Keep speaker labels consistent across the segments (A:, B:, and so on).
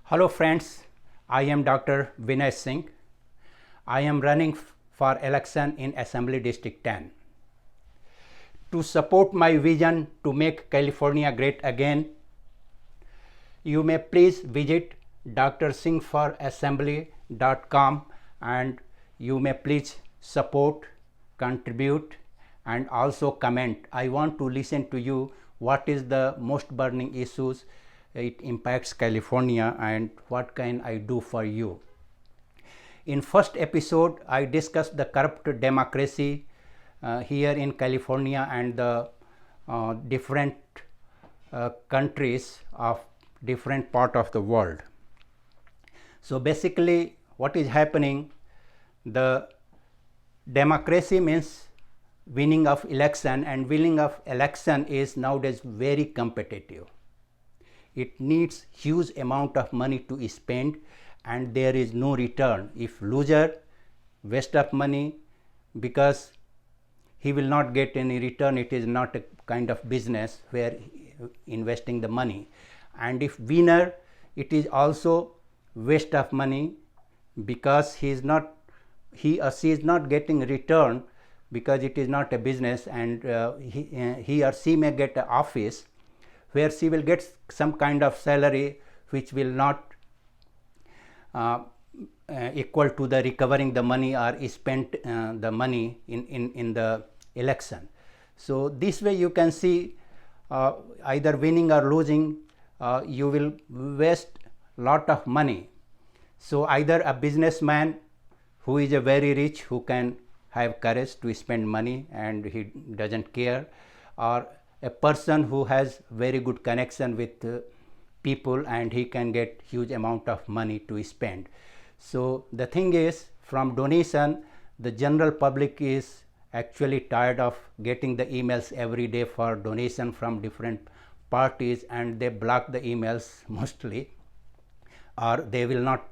A: Hello friends, I am Dr. Vinay Singh. I am running for election in Assembly District 10. To support my vision to make California great again, you may please visit drsinghforassembly.com and you may please support, contribute and also comment. I want to listen to you what is the most burning issues it impacts California and what can I do for you. In first episode, I discussed the corrupt democracy here in California and the different countries of different part of the world. So basically what is happening, the democracy means winning of election, and winning of election is nowadays very competitive. It needs huge amount of money to spend and there is no return. If loser waste of money because he will not get any return, it is not a kind of business where investing the money. And if winner, it is also waste of money because he or she is not getting return because it is not a business, and he or she may get an office where she will get some kind of salary which will not equal to the recovering the money or spent the money in the election. So this way you can see either winning or losing, you will waste lot of money. So either a businessman who is a very rich, who can have courage to spend money and he doesn't care, or a person who has very good connection with people and he can get huge amount of money to spend. So the thing is, from donation, the general public is actually tired of getting the emails every day for donation from different parties, and they block the emails mostly, or they will not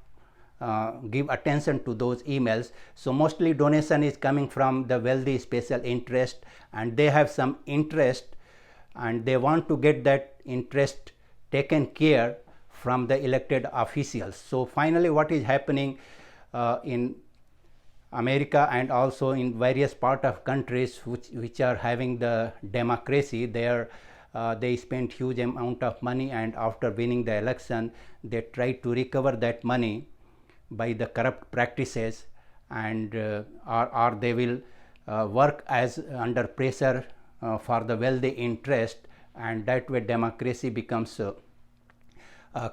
A: give attention to those emails. So mostly donation is coming from the wealthy special interest, and they have some interest and they want to get that interest taken care from the elected officials. So finally what is happening in America and also in various part of countries which are having the democracy, they spend huge amount of money, and after winning the election they try to recover that money by the corrupt practices, and or they will work as under pressure for the wealthy interest, and that way democracy becomes a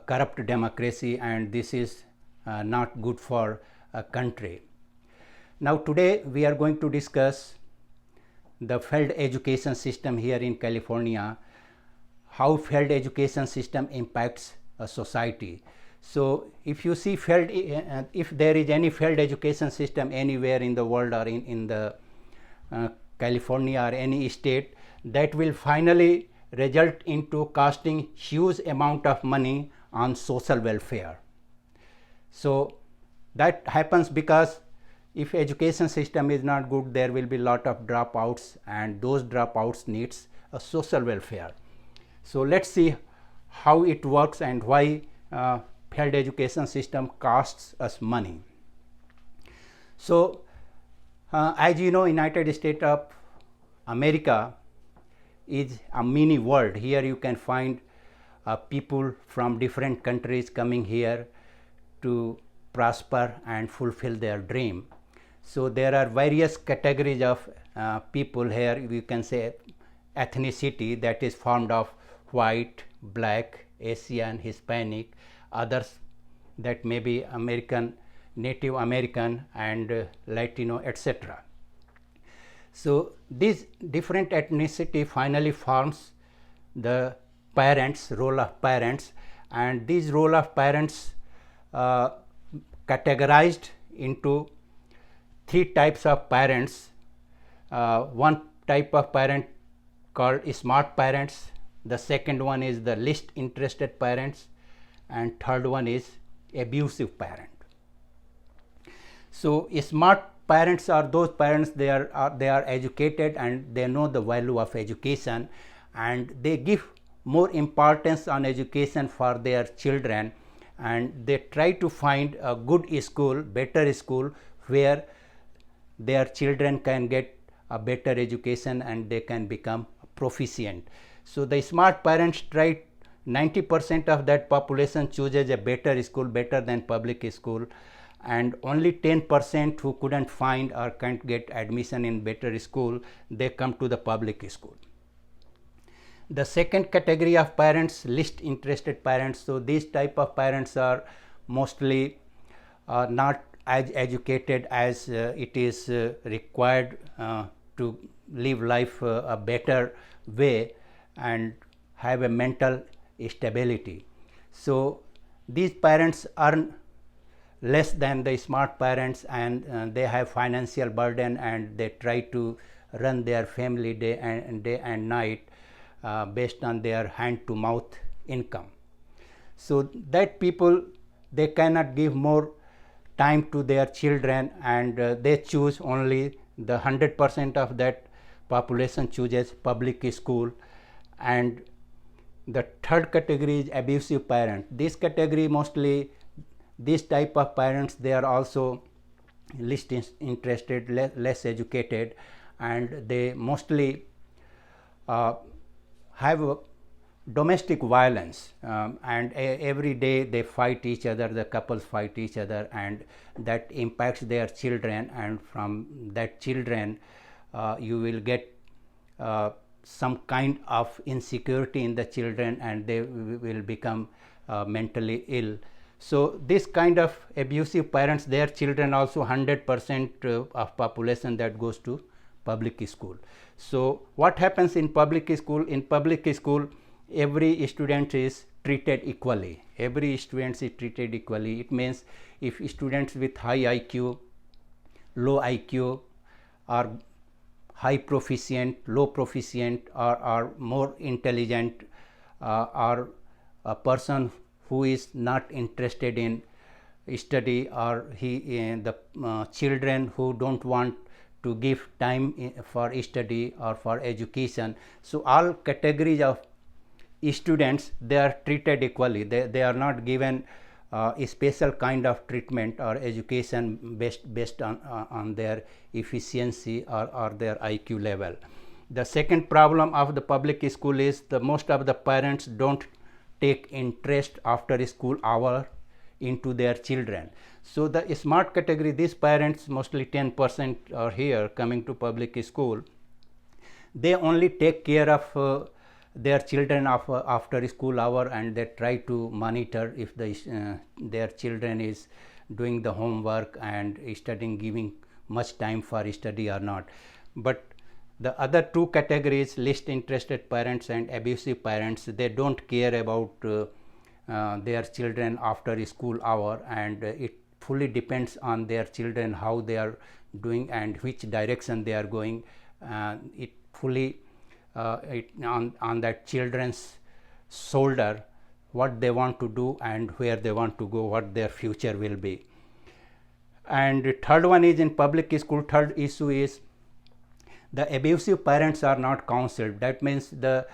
A: corrupt democracy, and this is not good for a country. Now today we are going to discuss the failed education system here in California, how failed education system impacts a society. So if you see if there is any failed education system anywhere in the world or in the California or any state, that will finally result into costing huge amount of money on social welfare. So that happens because if education system is not good, there will be lot of dropouts, and those dropouts needs a social welfare. So let's see how it works and why failed education system costs us money. So as you know, United States of America is a mini world. Here you can find people from different countries coming here to prosper and fulfill their dream. So there are various categories of people here. We can say ethnicity, that is formed of white, black, Asian, Hispanic, others that may be American, Native American and Latino, etc. So this different ethnicity finally forms the parents, role of parents, and this role of parents categorized into three types of parents. One type of parent called smart parents, the second one is the least interested parents, and third one is abusive parent. So smart parents are those parents, they are educated and they know the value of education, and they give more importance on education for their children, and they try to find a good school, better school, where their children can get a better education and they can become proficient. So the smart parents try, 90% of that population chooses a better school, better than public school, and only 10% who couldn't find or can't get admission in better school, they come to the public school. The second category of parents, least interested parents. So these type of parents are mostly not as educated as it is required to live life a better way and have a mental stability. So these parents earn less than the smart parents, and they have financial burden, and they try to run their family day and night based on their hand to mouth income. So that people, they cannot give more time to their children, and they choose only the 100% of that population chooses public school. And the third category is abusive parent. This category, mostly this type of parents, they are also least interested, less educated, and they mostly have domestic violence, and every day they fight each other, the couples fight each other, and that impacts their children, and from that children you will get some kind of insecurity in the children, and they will become mentally ill. So this kind of abusive parents, their children also 100% of population that goes to public school. So what happens in public school? In public school, every student is treated equally. Every student is treated equally. It means if students with high IQ, low IQ, or high proficient, low proficient, or more intelligent, or a person who is not interested in study, or the children who don't want to give time for study or for education. So all categories of students, they are treated equally. They are not given a special kind of treatment or education based on their efficiency or their IQ level. The second problem of the public school is the most of the parents don't take interest after school hour into their children. So the smart category, these parents, mostly 10% are here coming to public school, they only take care of their children after school hour, and they try to monitor if their children is doing the homework and studying, giving much time for study or not. But the other two categories, least interested parents and abusive parents, they don't care about their children after school hour, and it fully depends on their children how they are doing and which direction they are going. It fully on that children's shoulder, what they want to do and where they want to go, what their future will be. And third one is in public school, third issue is the abusive parents are not counseled. That means the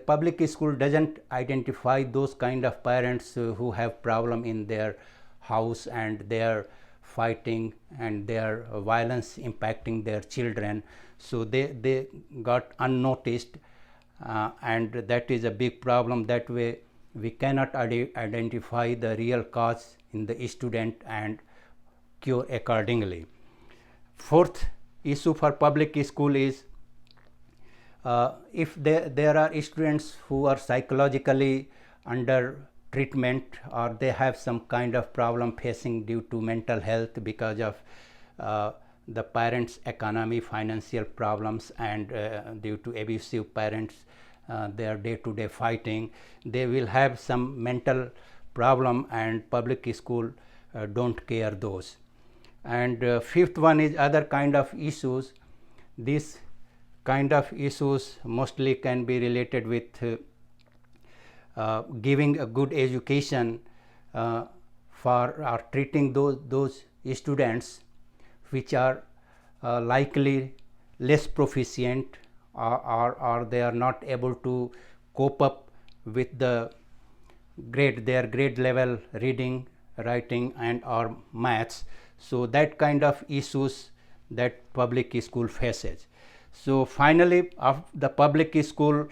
A: public school doesn't identify those kind of parents who have problem in their house, and their fighting and their violence impacting their children. So they got unnoticed, and that is a big problem. That way we cannot identify the real cause in the student and cure accordingly. Fourth issue for public school is if there are students who are psychologically under treatment, or they have some kind of problem facing due to mental health because of the parents' economy, financial problems, and due to abusive parents, their day-to-day fighting, they will have some mental problem, and public school don't care those. And fifth one is other kind of issues. These kind of issues mostly can be related with giving a good education for treating those students which are likely less proficient, or they are not able to cope up with the their grade level reading, writing and or maths. So that kind of issues that public school faces. So finally, of the public school,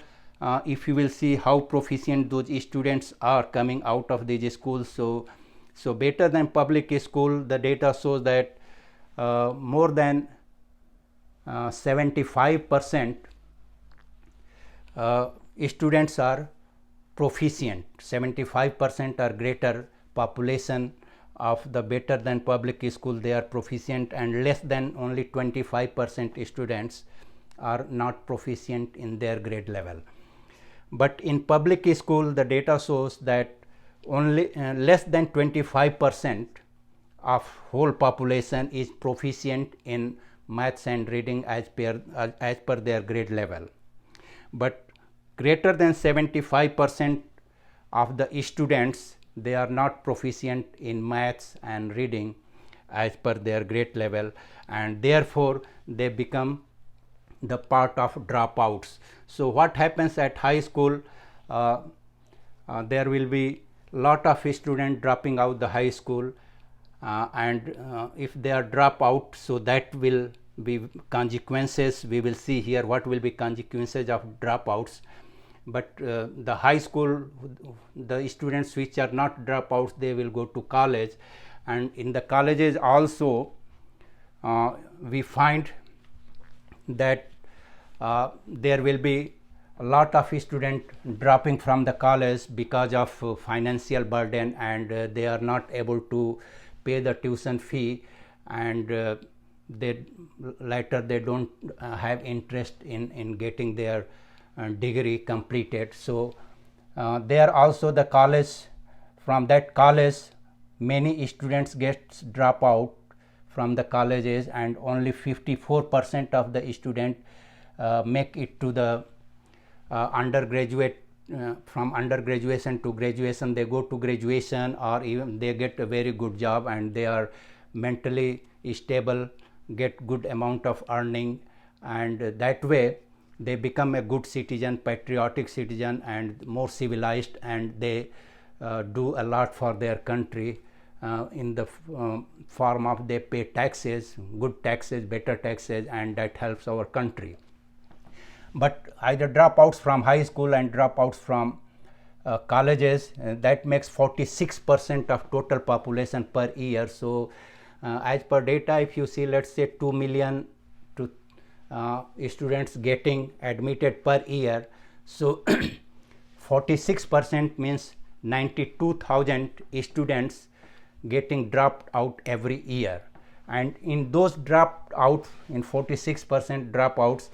A: if you will see how proficient those students are coming out of these schools, so better than public school, the data shows that more than 75% students are proficient, 75% or greater population of the better than public school, they are proficient, and less than only 25% students are not proficient in their grade level. But in public school, the data shows that only less than 25% of whole population is proficient in maths and reading as per their grade level. But greater than 75% of the students, they are not proficient in maths and reading as per their grade level, and therefore they become the part of dropouts. So what happens at high school, there will be lot of students dropping out the high school, and if they are drop out, so that will be consequences. We will see here what will be consequences of dropouts. But the high school, the students which are not dropouts, they will go to college, and in the colleges also we find that there will be a lot of students dropping from the college because of financial burden, and they are not able to pay the tuition fee, and they later they don't have interest in getting their degree completed. So there also the college, from that college many students get drop out from the colleges, and only 54% of the student make it to the undergraduate. From undergraduation to graduation, they go to graduation, or even they get a very good job and they are mentally stable, get good amount of earning, and that way they become a good citizen, patriotic citizen, and more civilized, and they do a lot for their country in the form of they pay taxes, good taxes, better taxes, and that helps our country. But either dropouts from high school and dropouts from colleges, that makes 46% of total population per year. So as per data, if you see, let's say 2 million to students getting admitted per year, so 46% means 92,000 students getting dropped out every year. And in those dropped out, in 46% dropouts,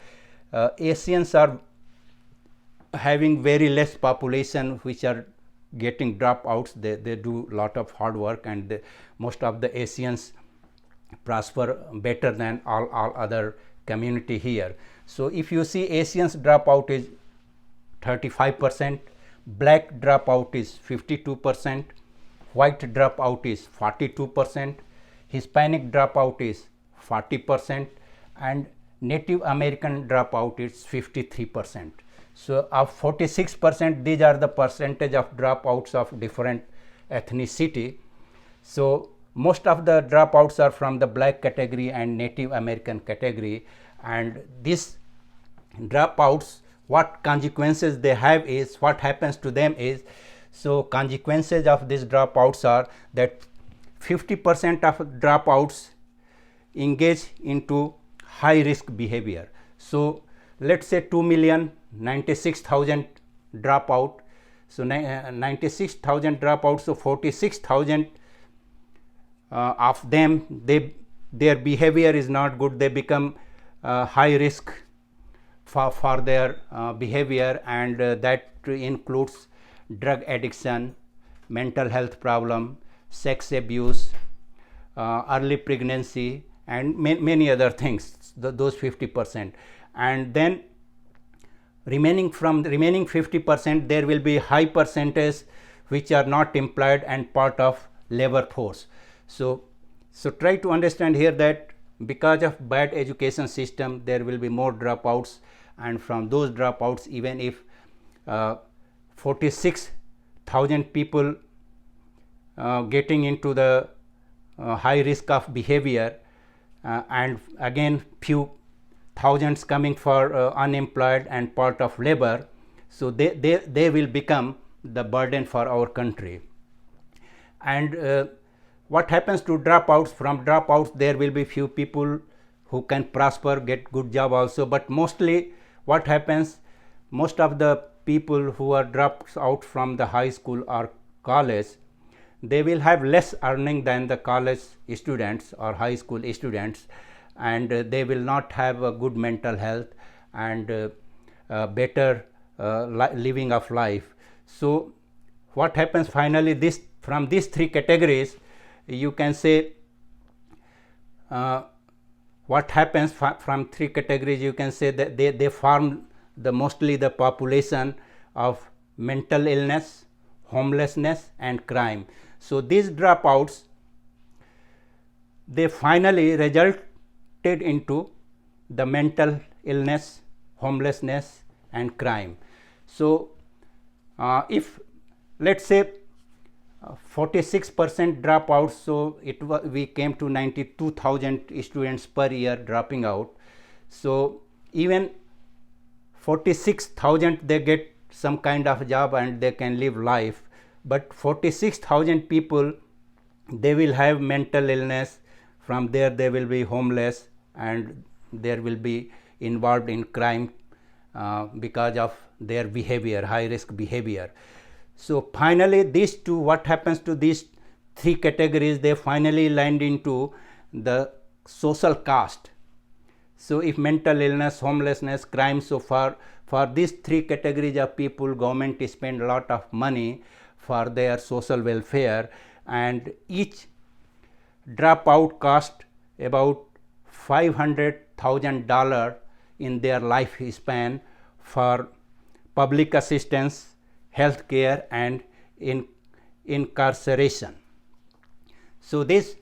A: Asians are having very less population which are getting dropouts. They do lot of hard work, and most of the Asians prosper better than all other community here. So if you see, Asians dropout is 35%, black dropout is 52%, white dropout is 42%, Hispanic dropout is 40%, and Native American dropout is 53%. So of 46%, these are the percentage of dropouts of different ethnicity. So most of the dropouts are from the black category and Native American category, and these dropouts, what consequences they have is, what happens to them is, so consequences of these dropouts are that 50% of dropouts engage into high risk behavior. So let's say 2,096,000 dropout. So 96,000 dropouts. So 46,000 of them, their behavior is not good. They become high risk for their behavior, and that includes drug addiction, mental health problem, sex abuse, early pregnancy, and many other things. Those 50%, and then remaining 50%, there will be high percentage which are not employed and part of labor force. So try to understand here that because of bad education system, there will be more dropouts, and from those dropouts, even if 46 1,000 people getting into the high risk of behavior, and again few thousands coming for unemployed and part of labor. So they will become the burden for our country. And what happens to dropouts? From dropouts there will be few people who can prosper, get good job also, but mostly what happens, most of the people who are dropped out from the high school or college, they will have less earning than the college students or high school students, and they will not have a good mental health and better living of life. So what happens finally, this from these three categories you can say what happens from three categories, you can say that they form the mostly the population of mental illness, homelessness and crime. So these dropouts, they finally resulted into the mental illness, homelessness and crime. So if let's say 46% dropouts, so we came to 92,000 students per year dropping out. So even 46,000 they get some kind of job and they can live life, but 46,000 people, they will have mental illness, from there they will be homeless and there will be involved in crime because of their behavior, high risk behavior. So finally these two, what happens to these three categories, they finally land into the social caste. So if mental illness, homelessness, crime, so for these three categories of people, government spend a lot of money for their social welfare, and each dropout cost about $500,000 in their lifespan for public assistance, health care and incarceration. So these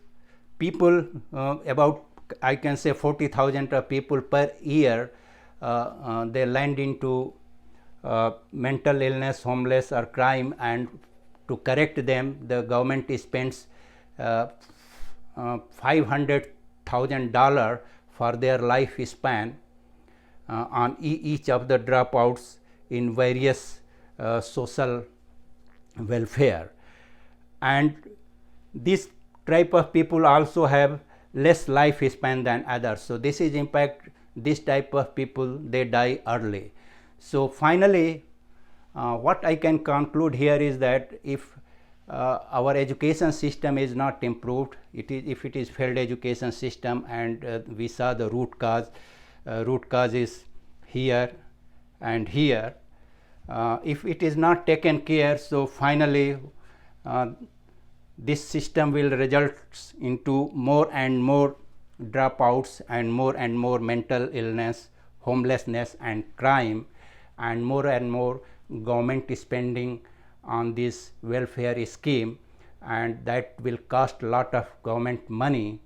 A: people, about I can say 40,000 people per year, they land into mental illness, homeless or crime, and to correct them the government spends $500,000 for their lifespan on each of the dropouts in various social welfare. And this type of people also have less lifespan than others. So this is impact, this type of people, they die early. So finally what I can conclude here is that if our education system is not improved, if it is failed education system, and we saw the root cause is here and here, if it is not taken care, so finally this system will result into more and more dropouts and more mental illness, homelessness and crime, and more government spending on this welfare scheme, and that will cost a lot of government money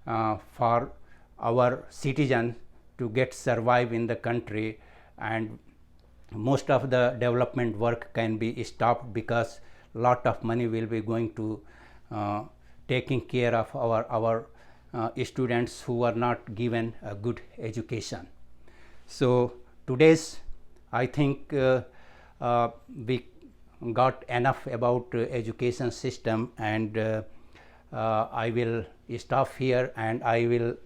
A: for our citizens to get survive in the country, and most of the development work can be stopped because lot of money will be going to taking care of our students who are not given a good education. So today's I think we got enough about education system, and I will stop here, and I will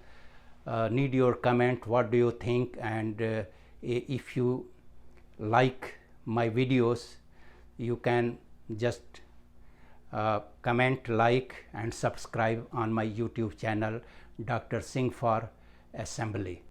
A: need your comment. What do you think? And if you like my videos, you can just comment, like and subscribe on my YouTube channel, Dr. Singh for Assembly.